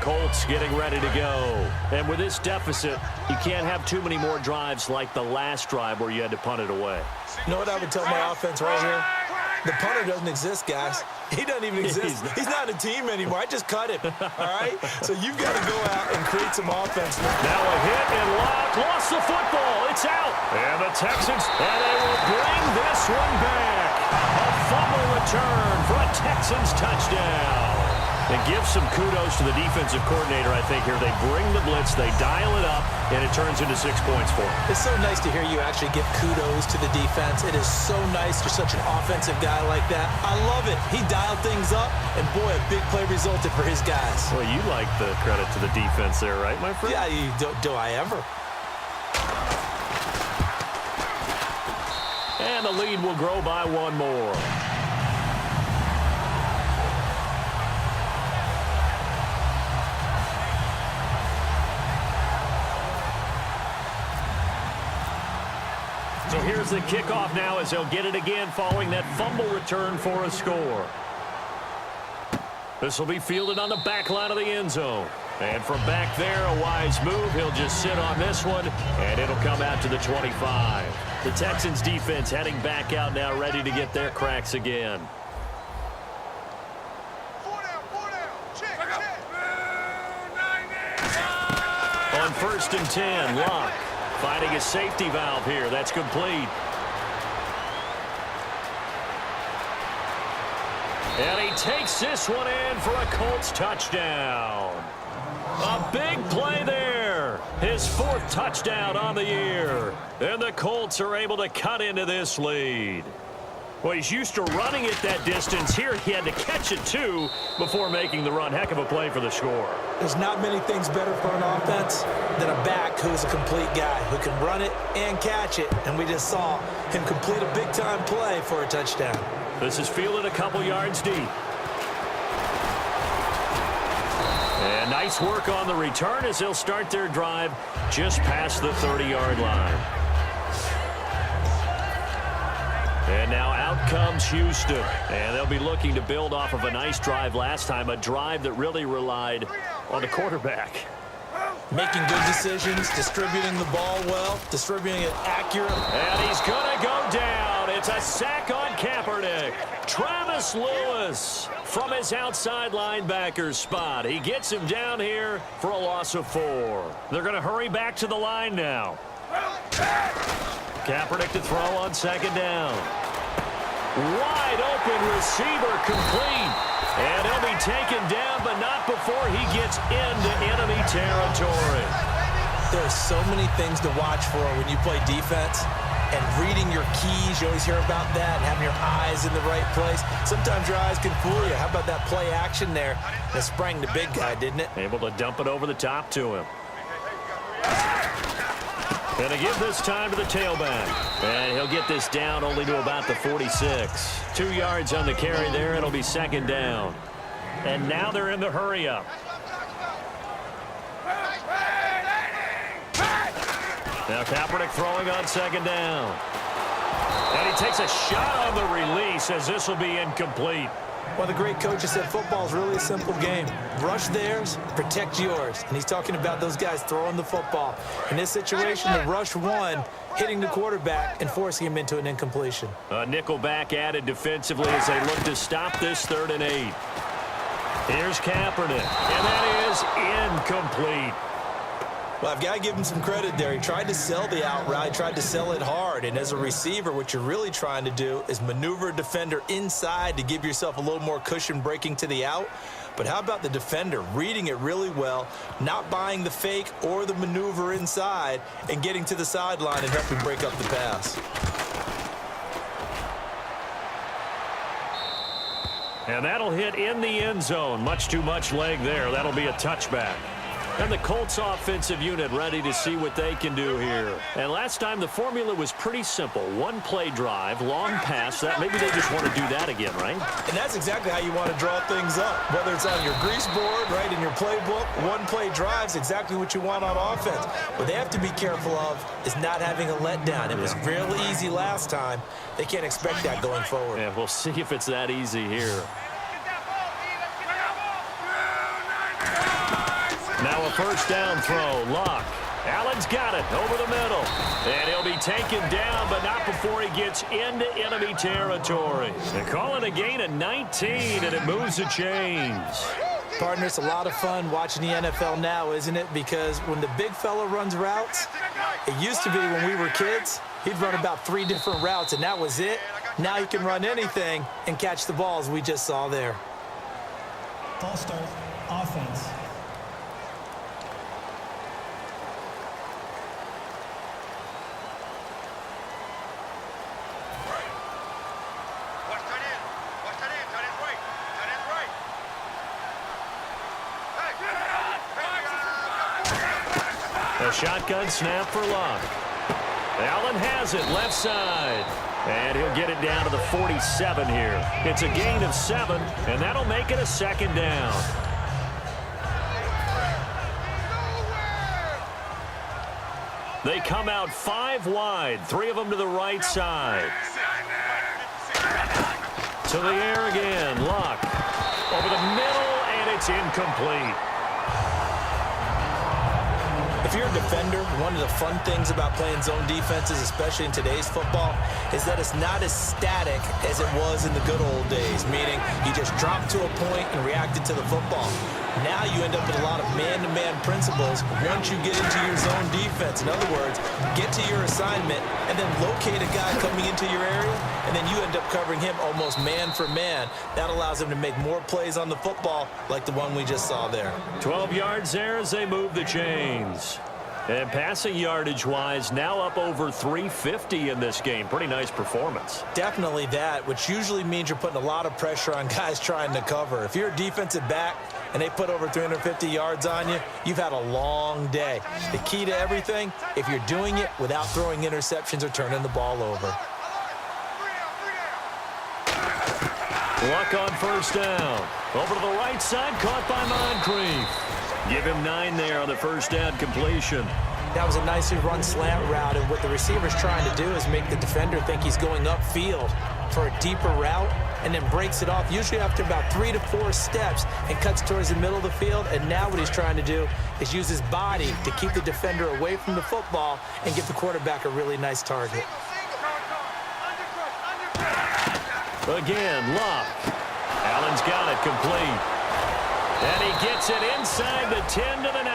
Colts getting ready to go. And with this deficit, you can't have too many more drives like the last drive where you had to punt it away. You know what I would tell my offense right here? The punter doesn't exist, guys. He doesn't even exist. He's not a team anymore. I just cut him, all right? So you've got to go out and create some offense. Now a hit and lock. Lost the football. It's out. And the Texans, and they will bring this one back. A fumble return for a Texans touchdown. And give some kudos to the defensive coordinator, I think, here. They bring the blitz, they dial it up, and it turns into 6 points for them. It's so nice to hear you actually give kudos to the defense. It is so nice you're such an offensive guy like that. I love it. He dialed things up, and boy, a big play resulted for his guys. Well, you like the credit to the defense there, right, my friend? Yeah, do I ever. And the lead will grow by one more. So here's the kickoff now as they'll get it again following that fumble return for a score. This will be fielded on the back line of the end zone. And from back there, a wise move. He'll just sit on this one, and it'll come out to the 25. The Texans defense heading back out now, ready to get their cracks again. On 1st and 10, Locke finding a safety valve here. That's complete. And he takes this one in for a Colts touchdown. A big play there. His 4th touchdown on the year. And the Colts are able to cut into this lead. Well, he's used to running it that distance. Here he had to catch it, too, before making the run. Heck of a play for the score. There's not many things better for an offense than a back who's a complete guy who can run it and catch it. And we just saw him complete a big-time play for a touchdown. This is fielded a couple yards deep. And nice work on the return as they'll start their drive just past the 30-yard line. And now out comes Houston. And they'll be looking to build off of a nice drive last time, a drive that really relied on the quarterback. Making good decisions, distributing the ball well, distributing it accurately. And he's going to go down. It's a sack on Kaepernick. Travis Lewis from his outside linebacker spot. He gets him down here for a loss of 4. They're going to hurry back to the line now. Kaepernick to throw on 2nd down. Wide open receiver complete. And he'll be taken down, but not before he gets into enemy territory. There are so many things to watch for when you play defense. And reading your keys, you always hear about that, and having your eyes in the right place. Sometimes your eyes can fool you. How about that play action there? That sprang the big guy, didn't it? Able to dump it over the top to him. And to give this time to the tailback. And he'll get this down only to about the 46. 2 yards on the carry there. It'll be 2nd down. And now they're in the hurry-up. Now Kaepernick throwing on 2nd down. And he takes a shot on the release as this will be incomplete. Well, the great coach has said football is really a simple game. Rush theirs, protect yours. And he's talking about those guys throwing the football. In this situation, the rush one, hitting the quarterback and forcing him into an incompletion. A nickel back added defensively as they look to stop this 3rd and 8. Here's Kaepernick, and that is incomplete. Well, I've got to give him some credit there. He tried to sell the out route, tried to sell it hard. And as a receiver, what you're really trying to do is maneuver a defender inside to give yourself a little more cushion breaking to the out. But how about the defender reading it really well, not buying the fake or the maneuver inside, and getting to the sideline and helping break up the pass. And that'll hit in the end zone. Much too much leg there. That'll be a touchback. And the Colts offensive unit ready to see what they can do here. And last time the formula was pretty simple. 1 play drive, long pass. That maybe they just want to do that again, right? And that's exactly how you want to draw things up. Whether it's on your grease board, right, in your playbook, 1 play drive is exactly what you want on offense. What they have to be careful of is not having a letdown. It was real easy last time. They can't expect that going forward. Yeah, we'll see if it's that easy here. first down throw. Luck. Allen's got it over the middle. And he'll be taken down, but not before he gets into enemy territory. They're calling a gain of 19, and it moves the chains. Partner, it's a lot of fun watching the NFL now, isn't it? Because when the big fella runs routes, it used to be when we were kids, he'd run about 3 different routes, and that was it. Now he can run anything and catch the balls we just saw there. Ball start, offense. A shotgun snap for Luck. Allen has it left side. And he'll get it down to the 47 here. It's a gain of 7, and that'll make it a second down. They come out 5 wide, 3 of them to the right side. To the air again, Luck. Over the middle, and it's incomplete. If you're a defender, one of the fun things about playing zone defenses, especially in today's football, is that it's not as static as it was in the good old days, meaning you just dropped to a point and reacted to the football. Now you end up with a lot of man-to-man principles once you get into your zone defense. In other words, get to your assignment and then locate a guy coming into your area, and then you end up covering him almost man for man. That allows him to make more plays on the football like the one we just saw there. 12 yards there as they move the chains. And passing yardage-wise, now up over 350 in this game. Pretty nice performance. Definitely that, which usually means you're putting a lot of pressure on guys trying to cover. If you're a defensive back and they put over 350 yards on you, you've had a long day. The key to everything, if you're doing it without throwing interceptions or turning the ball over. Luck on first down. Over to the right side, caught by Moncrief. Give him 9 there on the first down completion. That was a nicely run slant route, and what the receiver's trying to do is make the defender think he's going upfield for a deeper route and then breaks it off, usually after about 3 to 4 steps, and cuts towards the middle of the field. And now what he's trying to do is use his body to keep the defender away from the football and give the quarterback a really nice target. Again, Luck. Allen's got it complete. And he gets it inside the 10 to the 9.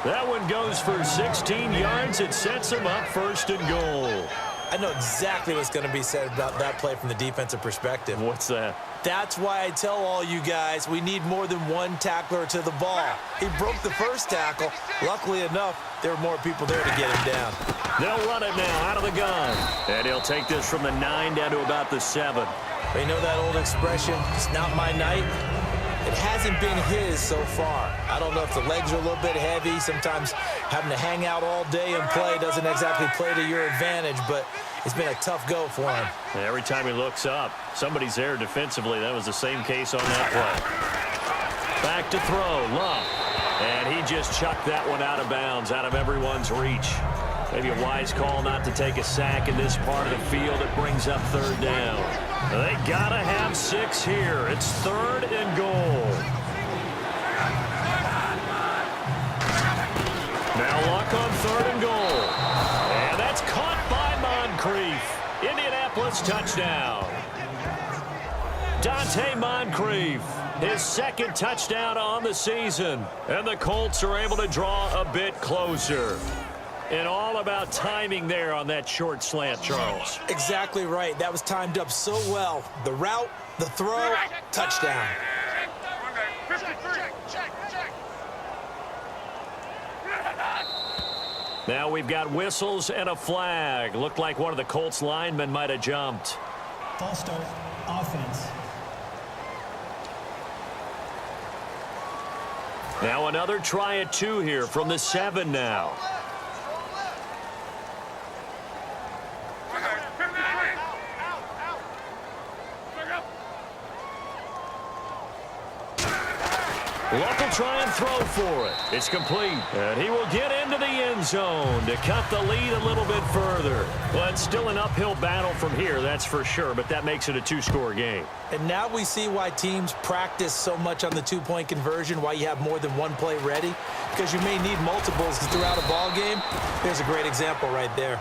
That one goes for 16 yards. It sets him up first and goal. I know exactly what's going to be said about that play from the defensive perspective. What's that? That's why I tell all you guys we need more than one tackler to the ball. He broke the first tackle. Luckily enough, there were more people there to get him down. They'll run it now out of the gun. And he'll take this from the 9 down to about the 7. You know that old expression, it's not my night? It hasn't been his so far. I don't know if the legs are a little bit heavy. Sometimes having to hang out all day and play doesn't exactly play to your advantage, but it's been a tough go for him. And every time he looks up, somebody's there defensively. That was the same case on that play. Back to throw, Luck. And he just chucked that one out of bounds, out of everyone's reach. Maybe a wise call not to take a sack in this part of the field. It brings up third down. They gotta have 6 here. It's 3rd and goal. Now Luck on 3rd and goal. And that's caught by Moncrief. Indianapolis touchdown. Dante Moncrief, his 2nd touchdown on the season. And the Colts are able to draw a bit closer. And all about timing there on that short slant, Charles. Exactly right. That was timed up so well. The route, the throw, touchdown. Now we've got whistles and a flag. Looked like one of the Colts linemen might have jumped. Ball start, offense. Now another try at 2 here from the 7 now. Luck will try and throw for it. It's complete. And he will get into the end zone to cut the lead a little bit further. Well, it's still an uphill battle from here, that's for sure, but that makes it a two-score game. And now we see why teams practice so much on the two-point conversion, why you have more than one play ready, because you may need multiples throughout a ball game. There's a great example right there.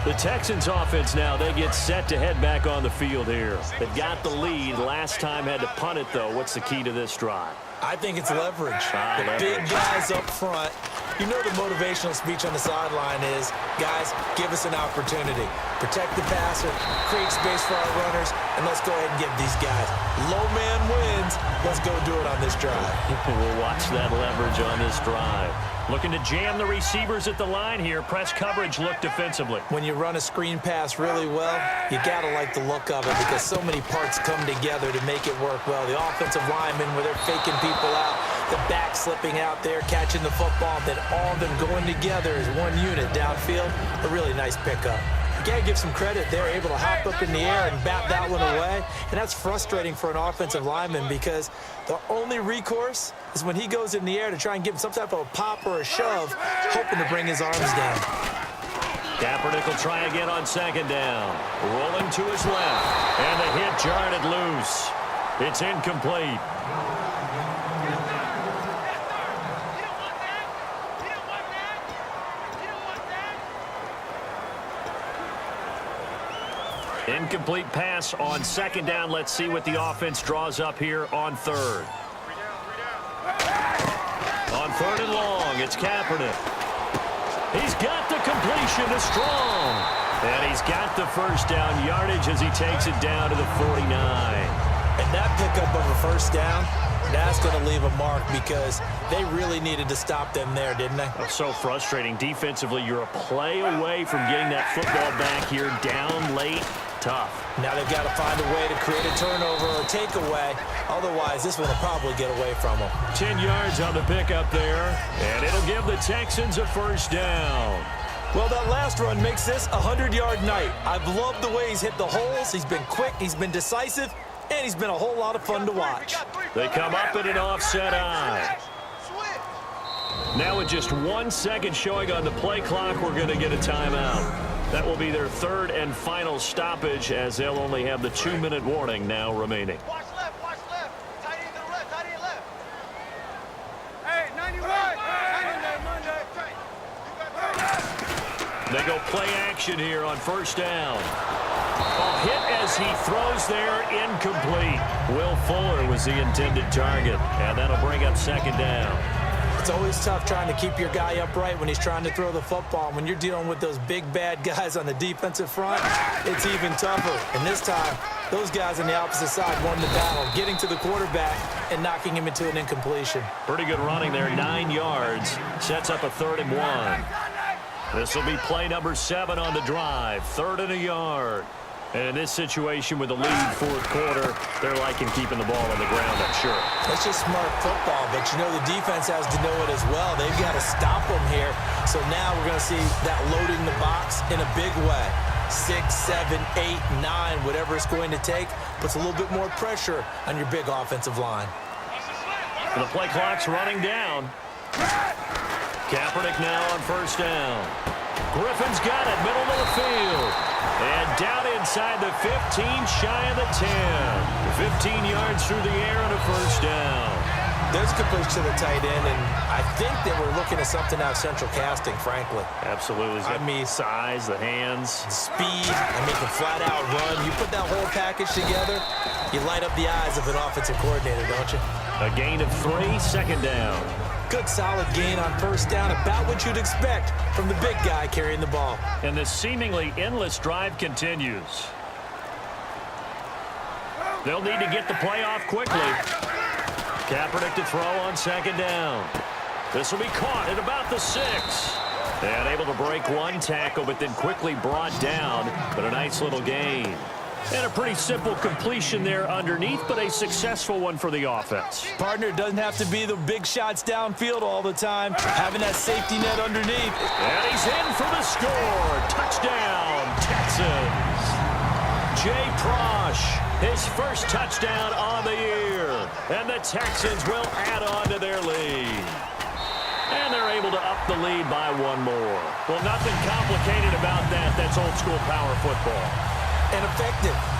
The Texans offense now, they get set to head back on the field here. They've got the lead. Last time had to punt it, though. What's the key to this drive? I think it's leverage. The big guys up front. You know the motivational speech on the sideline is, guys, give us an opportunity. Protect the passer, create space for our runners, and let's go ahead and give these guys. Low man wins. Let's go do it on this drive. We'll watch that leverage on this drive. Looking to jam the receivers at the line here. Press coverage look defensively. When you run a screen pass really well, you got to like the look of it because so many parts come together to make it work well. The offensive linemen, where they're faking people out, the back slipping out there, catching the football, then all of them going together as one unit downfield. A really nice pickup. You got to give some credit. They're able to hop up in the air and bat that one away. And that's frustrating for an offensive lineman because the only recourse is when he goes in the air to try and give him some type of a pop or a shove, hoping to bring his arms down. Kaepernick will try again on second down. Rolling to his left. And the hit jarred it loose. It's incomplete. Incomplete pass on second down. Let's see what the offense draws up here on third. On third and long, it's Kaepernick. He's got the completion to Strong. And he's got the first down yardage as he takes it down to the 49. And that pickup of a first down, that's going to leave a mark because they really needed to stop them there, didn't they? Oh, so frustrating. Defensively, you're a play away from getting that football back here down late. Tough. Now they've got to find a way to create a turnover or takeaway. Otherwise, this one will probably get away from them. 10 yards on the pickup there, and it'll give the Texans a first down. Well, that last run makes this a 100-yard night. I've loved the way he's hit the holes. He's been quick, he's been decisive, and he's been a whole lot of fun to watch. They come up in an offset eye. Now with just 1 second showing on the play clock, we're going to get a timeout. That will be their third and final stoppage as they'll only have the 2-minute warning now remaining. Watch left, watch left. Tight end to the left, tight end left. Hey, 91. They go play action here on first down. A hit as he throws there, incomplete. Will Fuller was the intended target, and that'll bring up second down. It's always tough trying to keep your guy upright when he's trying to throw the football. When you're dealing with those big, bad guys on the defensive front, it's even tougher. And this time, those guys on the opposite side won the battle, getting to the quarterback and knocking him into an incompletion. Pretty good running there, 9 yards. Sets up a 3rd and 1. This will be play number 7 on the drive. 3rd and a yard. And in this situation with the lead fourth quarter, they're liking keeping the ball on the ground, I'm sure. That's just smart football, but you know the defense has to know it as well. They've got to stop them here. So now we're going to see that loading the box in a big way. 6, 7, 8, 9, whatever it's going to take, puts a little bit more pressure on your big offensive line. The play clock's running down. Kaepernick now on first down. Griffin's got it, middle of the field. And down inside the 15, shy of the 10. 15 yards through the air and a first down. There's a good push to the tight end, and I think that we're looking at something out of central casting, frankly. Absolutely. I mean, size, the hands. Speed, he can flat out run. You put that whole package together, you light up the eyes of an offensive coordinator, don't you? A gain of 3, second down. Good solid gain on first down, about what you'd expect from the big guy carrying the ball. And the seemingly endless drive continues. They'll need to get the play off quickly. Kaepernick to throw on second down. This will be caught at about the 6. And able to break one tackle, but then quickly brought down. But a nice little gain. And a pretty simple completion there underneath, but a successful one for the offense. Partner, it doesn't have to be the big shots downfield all the time. Having that safety net underneath. And he's in for the score. Touchdown, Texans. A.J. Prosh, his first touchdown on the year. And the Texans will add on to their lead. And they're able to up the lead by one more. Well, nothing complicated about that. That's old school power football. And effective.